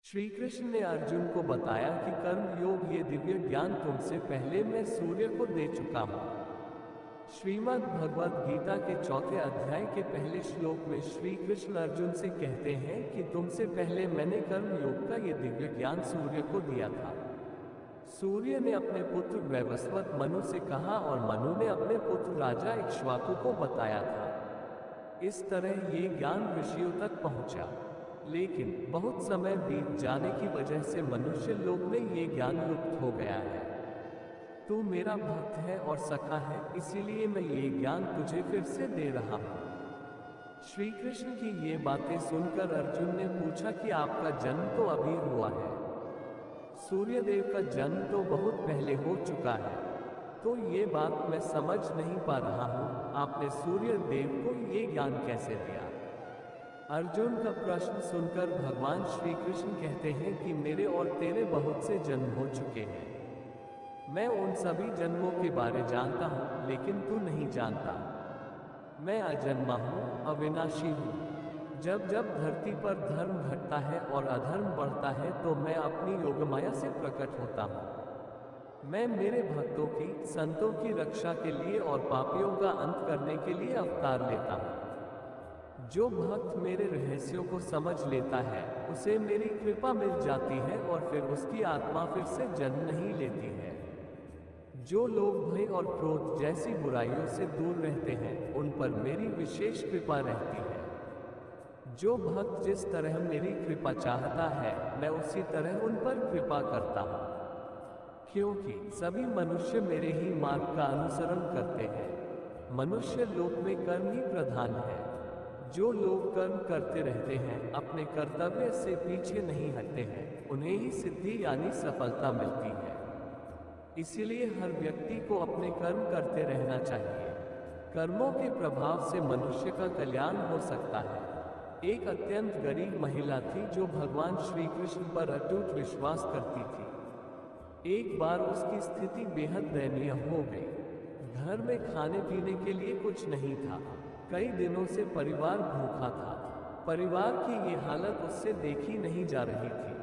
श्री कृष्ण ने अर्जुन को बताया कि कर्म योग ये दिव्य ज्ञान तुमसे पहले मैं सूर्य को दे चुका हूँ। श्रीमद् भगवद गीता के चौथे अध्याय के पहले श्लोक में श्री कृष्ण अर्जुन से कहते हैं कि तुमसे पहले मैंने कर्म योग का ये दिव्य ज्ञान सूर्य को दिया था। सूर्य ने अपने पुत्र वैवस्वत मनु से कहा और मनु ने अपने पुत्र राजा इक्ष्वाकु को बताया था। इस तरह ये ज्ञान ऋषियों तक पहुंचा, लेकिन बहुत समय बीत जाने की वजह से मनुष्य लोक में ये ज्ञान लुप्त हो गया है। तू मेरा भक्त है और सखा है, इसीलिए मैं ये ज्ञान तुझे फिर से दे रहा हूँ। श्री कृष्ण की ये बातें सुनकर अर्जुन ने पूछा कि आपका जन्म तो अभी हुआ है, सूर्यदेव का जन्म तो बहुत पहले हो चुका है, तो ये बात मैं समझ नहीं पा रहा हूँ, आपने सूर्यदेव को ये ज्ञान कैसे दिया? अर्जुन का प्रश्न सुनकर भगवान श्री कृष्ण कहते हैं कि मेरे और तेरे बहुत से जन्म हो चुके हैं। मैं उन सभी जन्मों के बारे जानता हूँ, लेकिन तू नहीं जानता। मैं अजन्मा हूँ, अविनाशी हूँ। जब जब धरती पर धर्म घटता है और अधर्म बढ़ता है तो मैं अपनी योगमाया से प्रकट होता हूँ। मैं मेरे भक्तों की, संतों की रक्षा के लिए और पापियों का अंत करने के लिए अवतार लेता हूँ। जो भक्त मेरे रहस्यों को समझ लेता है उसे मेरी कृपा मिल जाती है और फिर उसकी आत्मा फिर से जन्म नहीं लेती है। जो लोग भय और क्रोध जैसी बुराइयों से दूर रहते हैं उन पर मेरी विशेष कृपा रहती है। जो भक्त जिस तरह मेरी कृपा चाहता है मैं उसी तरह उन पर कृपा करता हूँ, क्योंकि सभी मनुष्य मेरे ही मार्ग का अनुसरण करते हैं। मनुष्य लोक में कर्म ही प्रधान है। जो लोग कर्म करते रहते हैं, अपने कर्तव्य से पीछे नहीं हटते हैं, उन्हें ही सिद्धि यानी सफलता मिलती है। इसीलिए हर व्यक्ति को अपने कर्म करते रहना चाहिए। कर्मों के प्रभाव से मनुष्य का कल्याण हो सकता है। एक अत्यंत गरीब महिला थी जो भगवान श्री कृष्ण पर अटूट विश्वास करती थी। एक बार उसकी स्थिति बेहद दयनीय हो गई। घर में खाने पीने के लिए कुछ नहीं था। कई दिनों से परिवार भूखा था। परिवार की ये हालत उससे देखी नहीं जा रही थी।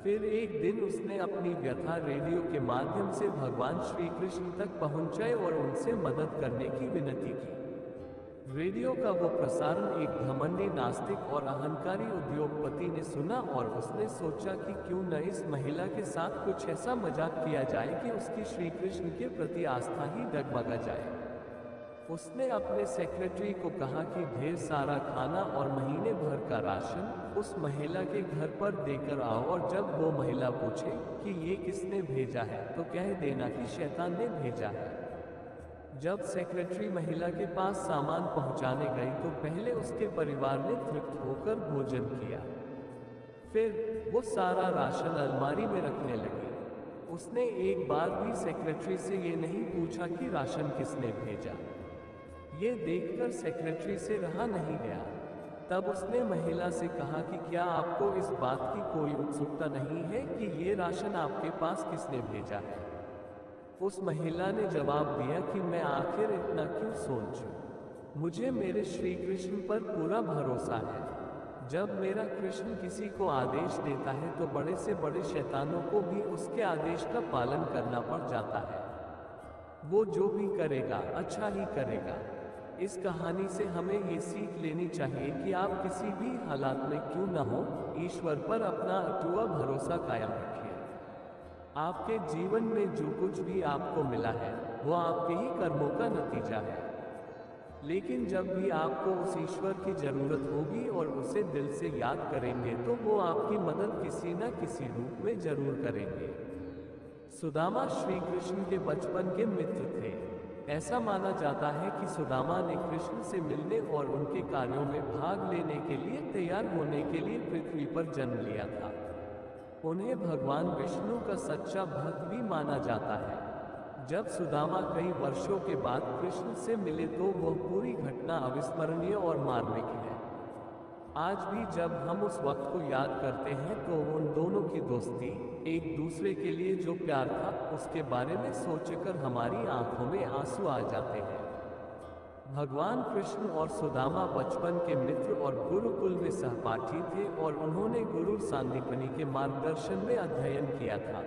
फिर एक दिन उसने अपनी व्यथा रेडियो के माध्यम से भगवान श्री कृष्ण तक पहुंचाई और उनसे मदद करने की विनती की। रेडियो का वो प्रसारण एक घमंडी नास्तिक और अहंकारी उद्योगपति ने सुना और उसने सोचा कि क्यों न इस महिला के साथ कुछ ऐसा मजाक किया जाए कि उसकी श्री कृष्ण के प्रति आस्था ही डगमगा जाए। उसने अपने सेक्रेटरी को कहा कि ढेर सारा खाना और महीने भर का राशन उस महिला के घर पर देकर आओ और जब वो महिला पूछे कि ये किसने भेजा है तो कह देना कि शैतान ने भेजा है। जब सेक्रेटरी महिला के पास सामान पहुंचाने गई तो पहले उसके परिवार ने तृप्त होकर भोजन किया। फिर वो सारा राशन अलमारी में रखने लगी। उसने एक बार भी सेक्रेटरी से ये नहीं पूछा कि राशन किसने भेजा। ये देखकर सेक्रेटरी से रहा नहीं गया। तब उसने महिला से कहा कि क्या आपको इस बात की कोई उत्सुकता नहीं है कि ये राशन आपके पास किसने भेजा है? उस महिला ने जवाब दिया कि मैं आखिर इतना क्यों सोचूं? मुझे मेरे श्री कृष्ण पर पूरा भरोसा है। जब मेरा कृष्ण किसी को आदेश देता है तो बड़े से बड़े शैतानों को भी उसके आदेश का पालन करना पड़ जाता है। वो जो भी करेगा अच्छा ही करेगा। इस कहानी से हमें ये सीख लेनी चाहिए कि आप किसी भी हालात में क्यों न हो, ईश्वर पर अपना अटूट भरोसा कायम रखिए। आपके जीवन में जो कुछ भी आपको मिला है वो आपके ही कर्मों का नतीजा है। लेकिन जब भी आपको उस ईश्वर की जरूरत होगी और उसे दिल से याद करेंगे तो वो आपकी मदद किसी न किसी रूप में जरूर करेंगे। सुदामा श्री कृष्ण के बचपन के मित्र थे। ऐसा माना जाता है कि सुदामा ने कृष्ण से मिलने और उनके कार्यों में भाग लेने के लिए तैयार होने के लिए पृथ्वी पर जन्म लिया था। उन्हें भगवान विष्णु का सच्चा भक्त भी माना जाता है। जब सुदामा कई वर्षों के बाद कृष्ण से मिले तो वह पूरी घटना अविस्मरणीय और मार्मिक है। आज भी जब हम उस वक्त को याद करते हैं तो उन दोनों की दोस्ती, एक दूसरे के लिए जो प्यार था, उसके बारे में सोचकर हमारी आंखों में आंसू आ जाते हैं। भगवान कृष्ण और सुदामा बचपन के मित्र और गुरुकुल में सहपाठी थे और उन्होंने गुरु सांदीपनि के मार्गदर्शन में अध्ययन किया था।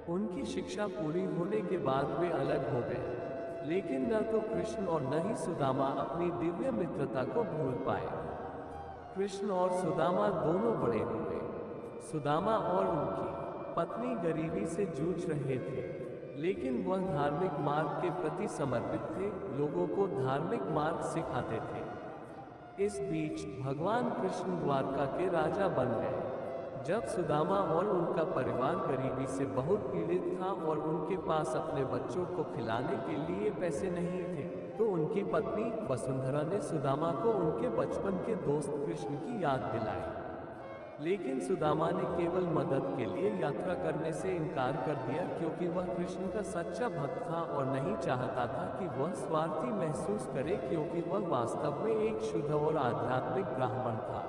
उनकी शिक्षा पूरी होने के बाद वे अलग हो गए, लेकिन न तो कृष्ण और न ही सुदामा अपनी दिव्य मित्रता को भूल पाए। कृष्ण और सुदामा दोनों बड़े हुए। सुदामा और उनकी पत्नी गरीबी से जूझ रहे थे, लेकिन वह धार्मिक मार्ग के प्रति समर्पित थे, लोगों को धार्मिक मार्ग सिखाते थे। इस बीच भगवान कृष्ण द्वारका के राजा बन गए। जब सुदामा और उनका परिवार गरीबी से बहुत पीड़ित था और उनके पास अपने बच्चों को खिलाने के लिए पैसे नहीं थे, तो उनकी पत्नी वसुंधरा ने सुदामा को उनके बचपन के दोस्त कृष्ण की याद दिलाई। लेकिन सुदामा ने केवल मदद के लिए यात्रा करने से इनकार कर दिया, क्योंकि वह कृष्ण का सच्चा भक्त था और नहीं चाहता था कि वह स्वार्थी महसूस करे, क्योंकि वह वास्तव में एक शुद्ध और आध्यात्मिक ब्राह्मण था।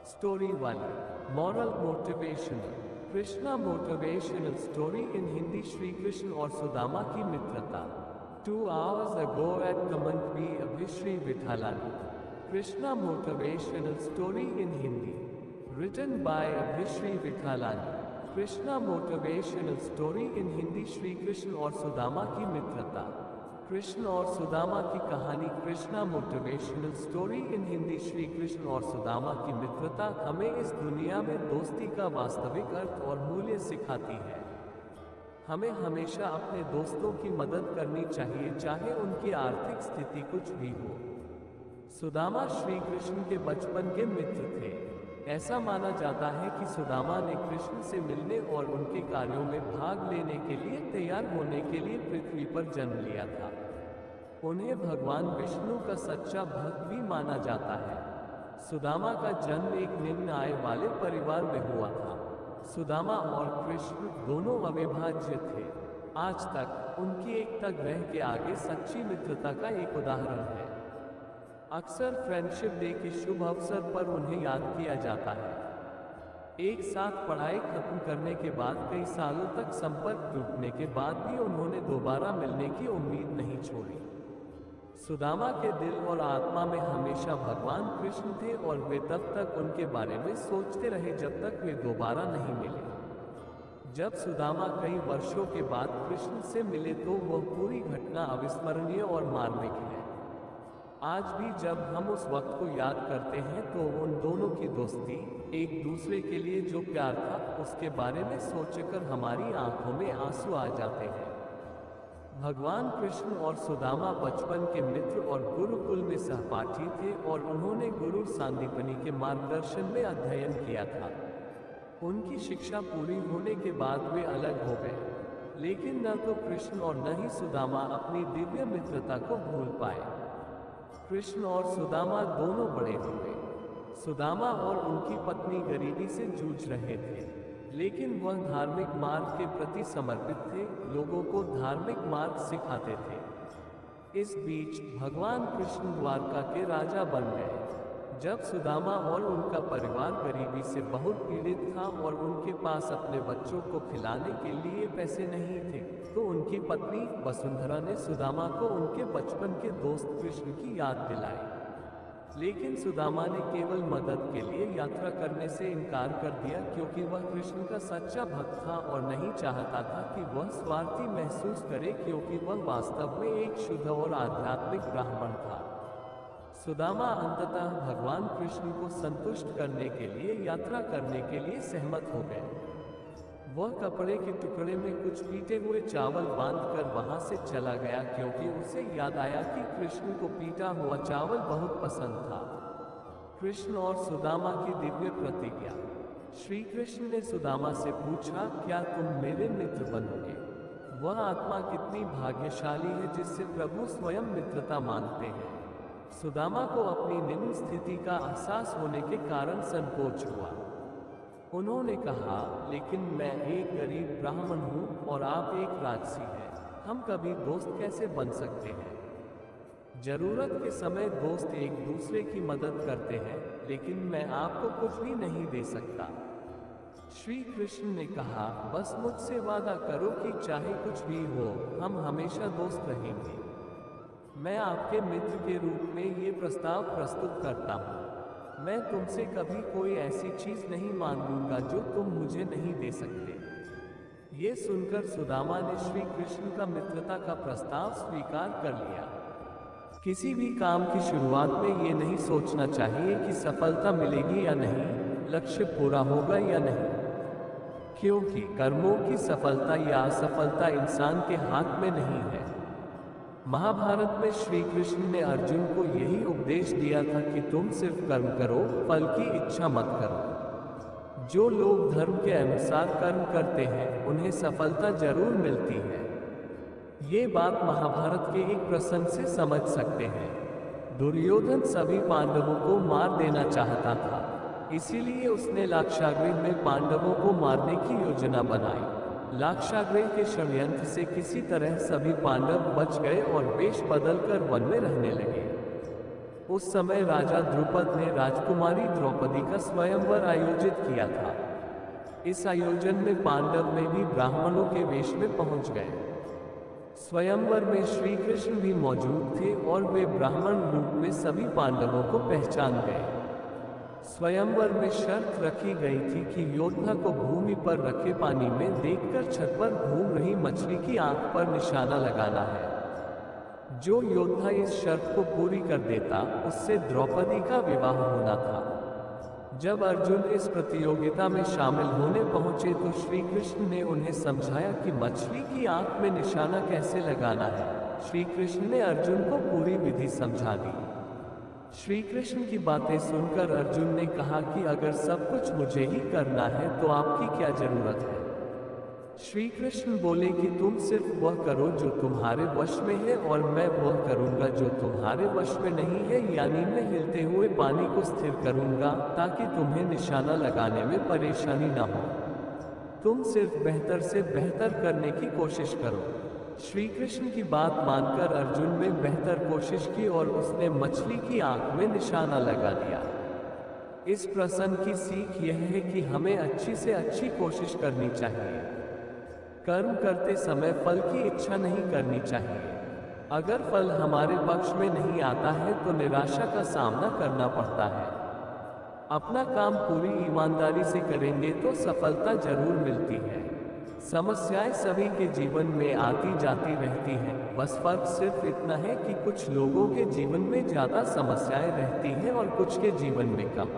स्टोरी वाली moral motivational Krishna motivational story in Hindi. Shri Krishna और सुदामा की मित्रता। 2 hours ago at Kamanthvi Abhishri Vithalani. Krishna motivational story in Hindi. Written by Abhishri Vithalani. Krishna motivational story in Hindi. Shri Krishna और सुदामा की मित्रता। कृष्ण और सुदामा की कहानी। Krishna motivational story in Hindi. Shri Krishna और सुदामा की मित्रता हमें इस दुनिया में दोस्ती का वास्तविक अर्थ और मूल्य सिखाती है। हमें हमेशा अपने दोस्तों की मदद करनी चाहिए, चाहे उनकी आर्थिक स्थिति कुछ भी हो। सुदामा श्री कृष्ण के बचपन के मित्र थे। ऐसा माना जाता है कि सुदामा ने कृष्ण से मिलने और उनके कार्यों में भाग लेने के लिए तैयार होने के लिए पृथ्वी पर जन्म लिया था। उन्हें भगवान विष्णु का सच्चा भक्त भी माना जाता है। सुदामा का जन्म एक निम्न आय वाले परिवार में हुआ था। सुदामा और कृष्ण दोनों अविभाज्य थे। आज तक उनकी एकता ग्रह के आगे सच्ची मित्रता का एक उदाहरण है। अक्सर फ्रेंडशिप डे के शुभ अवसर पर उन्हें याद किया जाता है। एक साथ पढ़ाई खत्म करने के बाद कई सालों तक संपर्क टूटने के बाद भी उन्होंने दोबारा मिलने की उम्मीद नहीं छोड़ी। सुदामा के दिल और आत्मा में हमेशा भगवान कृष्ण थे और वे तब तक उनके बारे में सोचते रहे जब तक वे दोबारा नहीं मिले। जब सुदामा कई वर्षों के बाद कृष्ण से मिले तो वह पूरी घटना अविस्मरणीय और मार्मिक है। आज भी जब हम उस वक्त को याद करते हैं तो उन दोनों की दोस्ती, एक दूसरे के लिए जो प्यार था, उसके बारे में सोचकर हमारी आंखों में आंसू आ जाते हैं। भगवान कृष्ण और सुदामा बचपन के मित्र और गुरुकुल में सहपाठी थे और उन्होंने गुरु सांदीपनि के मार्गदर्शन में अध्ययन किया था। उनकी शिक्षा पूरी होने के बाद वे अलग हो गए, लेकिन न तो कृष्ण और न ही सुदामा अपनी दिव्य मित्रता को भूल पाए। कृष्ण और सुदामा दोनों बड़े हुए। सुदामा और उनकी पत्नी गरीबी से जूझ रहे थे, लेकिन वह धार्मिक मार्ग के प्रति समर्पित थे, लोगों को धार्मिक मार्ग सिखाते थे। इस बीच भगवान कृष्ण द्वारका के राजा बन गए। जब सुदामा और उनका परिवार गरीबी से बहुत पीड़ित था और उनके पास अपने बच्चों को खिलाने के लिए पैसे नहीं थे, तो उनकी पत्नी वसुंधरा ने सुदामा को उनके बचपन के दोस्त कृष्ण की याद दिलाई। लेकिन सुदामा ने केवल मदद के लिए यात्रा करने से इनकार कर दिया, क्योंकि वह कृष्ण का सच्चा भक्त था और नहीं चाहता था कि वह स्वार्थी महसूस करे, क्योंकि वह वास्तव में एक शुद्ध और आध्यात्मिक ब्राह्मण था। सुदामा अंततः भगवान कृष्ण को संतुष्ट करने के लिए यात्रा करने के लिए सहमत हो गए। वह कपड़े के टुकड़े में कुछ पीटे हुए चावल बांधकर वहां से चला गया, क्योंकि उसे याद आया कि कृष्ण को पीटा हुआ चावल बहुत पसंद था। कृष्ण और सुदामा की दिव्य प्रतिज्ञा। श्री कृष्ण ने सुदामा से पूछा, क्या तुम मेरे मित्र बनोगे? वह आत्मा कितनी भाग्यशाली है जिससे प्रभु स्वयं मित्रता मांगते हैं। सुदामा को अपनी निम्न स्थिति का एहसास होने के कारण संकोच हुआ। उन्होंने कहा, लेकिन मैं एक गरीब ब्राह्मण हूँ और आप एक राजसी हैं। हम कभी दोस्त कैसे बन सकते हैं? जरूरत के समय दोस्त एक दूसरे की मदद करते हैं, लेकिन मैं आपको कुछ भी नहीं दे सकता। श्री कृष्ण ने कहा, बस मुझसे वादा करो कि चाहे कुछ भी हो, हम हमेशा दोस्त रहेंगे। मैं आपके मित्र के रूप में ये प्रस्ताव प्रस्तुत करता हूँ। मैं तुमसे कभी कोई ऐसी चीज नहीं मांग लूंगा जो तुम मुझे नहीं दे सकते। ये सुनकर सुदामा ने श्री कृष्ण का मित्रता का प्रस्ताव स्वीकार कर लिया। किसी भी काम की शुरुआत में ये नहीं सोचना चाहिए कि सफलता मिलेगी या नहीं, लक्ष्य पूरा होगा या नहीं, क्योंकि कर्मों की सफलता या असफलता इंसान के हाथ में नहीं है। महाभारत में श्री कृष्ण ने अर्जुन को यही उपदेश दिया था कि तुम सिर्फ कर्म करो, फल की इच्छा मत करो। जो लोग धर्म के अनुसार कर्म करते हैं उन्हें सफलता जरूर मिलती है। ये बात महाभारत के एक प्रसंग से समझ सकते हैं। दुर्योधन सभी पांडवों को मार देना चाहता था, इसीलिए उसने लाक्षागृह में पांडवों को मारने की योजना बनाई। लाक्षागृह के षड्यंत्र से किसी तरह सभी पांडव बच गए और वेश बदलकर वन में रहने लगे। उस समय राजा द्रुपद ने राजकुमारी द्रौपदी का स्वयंवर आयोजित किया था। इस आयोजन में पांडव में भी ब्राह्मणों के वेश में पहुंच गए। स्वयंवर में श्री कृष्ण भी मौजूद थे और वे ब्राह्मण रूप में सभी पांडवों को पहचान गए। स्वयंवर में शर्त रखी गई थी कि योद्धा को भूमि पर रखे पानी में देखकर छत पर घूम रही मछली की आंख पर निशाना लगाना है। जो योद्धा इस शर्त को पूरी कर देता उससे द्रौपदी का विवाह होना था। जब अर्जुन इस प्रतियोगिता में शामिल होने पहुंचे तो श्री कृष्ण ने उन्हें समझाया कि मछली की आंख में निशाना कैसे लगाना है। श्री कृष्ण ने अर्जुन को पूरी विधि समझा दी। श्री कृष्ण की बातें सुनकर अर्जुन ने कहा कि अगर सब कुछ मुझे ही करना है तो आपकी क्या जरूरत है। श्री कृष्ण बोले कि तुम सिर्फ वह करो जो तुम्हारे वश में है और मैं वह करूंगा जो तुम्हारे वश में नहीं है, यानी मैं हिलते हुए पानी को स्थिर करूंगा ताकि तुम्हें निशाना लगाने में परेशानी ना हो। तुम सिर्फ बेहतर से बेहतर करने की कोशिश करो। श्री कृष्ण की बात मानकर अर्जुन ने बेहतर कोशिश की और उसने मछली की आंख में निशाना लगा दिया। इस प्रसंग की सीख यह है कि हमें अच्छी से अच्छी कोशिश करनी चाहिए। कर्म करते समय फल की इच्छा नहीं करनी चाहिए। अगर फल हमारे पक्ष में नहीं आता है तो निराशा का सामना करना पड़ता है। अपना काम पूरी ईमानदारी से करेंगे तो सफलता जरूर मिलती है। समस्याएं सभी के जीवन में आती जाती रहती हैं, बस फर्क सिर्फ इतना है कि कुछ लोगों के जीवन में ज्यादा समस्याएं रहती हैं और कुछ के जीवन में कम।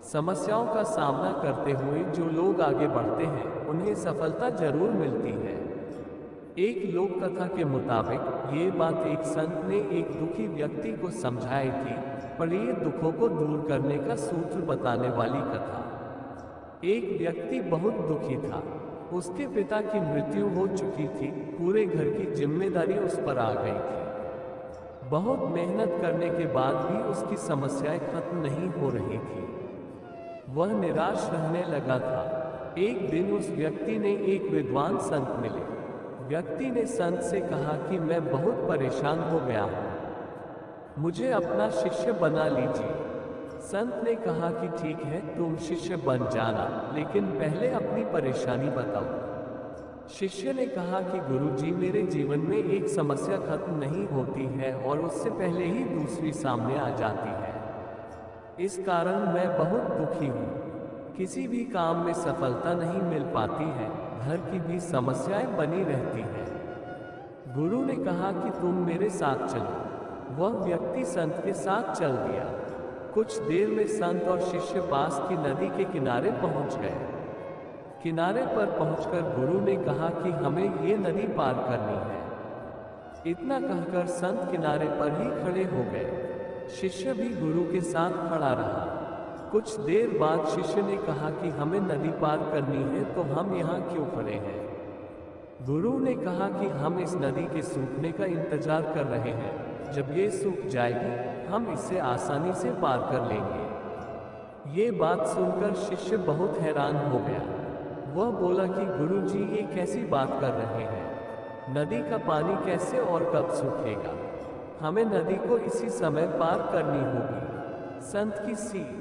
समस्याओं का सामना करते हुए जो लोग आगे बढ़ते हैं उन्हें सफलता जरूर मिलती है। एक लोक कथा के मुताबिक ये बात एक संत ने एक दुखी व्यक्ति को समझाई थी, पर ये दुखों को दूर करने का सूत्र बताने वाली कथा। एक व्यक्ति बहुत दुखी था। उसके पिता की मृत्यु हो चुकी थी, पूरे घर की जिम्मेदारी उस पर आ गई थी। बहुत मेहनत करने के बाद भी उसकी समस्याएं खत्म नहीं हो रही थी। वह निराश रहने लगा था। एक दिन उस व्यक्ति ने एक विद्वान संत मिले। व्यक्ति ने संत से कहा कि मैं बहुत परेशान हो गया हूँ, मुझे अपना शिष्य बना लीजिए। संत ने कहा कि ठीक है, तुम शिष्य बन जाना, लेकिन पहले अपनी परेशानी बताओ। शिष्य ने कहा कि गुरुजी, मेरे जीवन में एक समस्या खत्म नहीं होती है और उससे पहले ही दूसरी सामने आ जाती है। इस कारण मैं बहुत दुखी हूँ। किसी भी काम में सफलता नहीं मिल पाती है, घर की भी समस्याएं बनी रहती हैं। गुरु ने कहा कि तुम मेरे साथ चलो। वह व्यक्ति संत के साथ चल दिया। कुछ देर में संत और शिष्य पास की नदी के किनारे पहुंच गए। किनारे पर पहुंचकर गुरु ने कहा कि हमें ये नदी पार करनी है। इतना कहकर संत किनारे पर ही खड़े हो गए। शिष्य भी गुरु के साथ खड़ा रहा। कुछ देर बाद शिष्य ने कहा कि हमें नदी पार करनी है, तो हम यहाँ क्यों खड़े हैं? गुरु ने कहा कि हम इस नदी के सूखने का इंतजार कर रहे हैं। जब ये सूख जाएगी हम इसे आसानी से पार कर लेंगे। ये बात सुनकर शिष्य बहुत हैरान हो गया। वह बोला कि गुरुजी, ये कैसी बात कर रहे हैं? नदी का पानी कैसे और कब सूखेगा? हमें नदी को इसी समय पार करनी होगी। संत की सीख।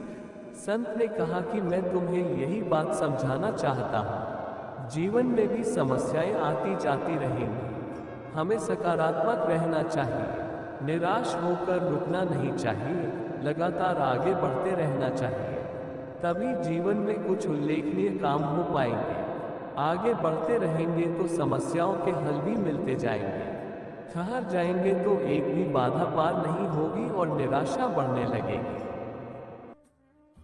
संत ने कहा कि मैं तुम्हें यही बात समझाना चाहता हूँ। जीवन में भी समस्याएं आती जाती रहेंगी। हमें सकारात्मक रहना चाहिए। निराश होकर रुकना नहीं चाहिए, लगातार आगे बढ़ते रहना चाहिए। तभी जीवन में कुछ उल्लेखनीय काम हो पाएंगे। आगे बढ़ते रहेंगे तो समस्याओं के हल भी मिलते जाएंगे। ठहर जाएंगे तो एक भी बाधा पार नहीं होगी और निराशा बढ़ने लगेगी।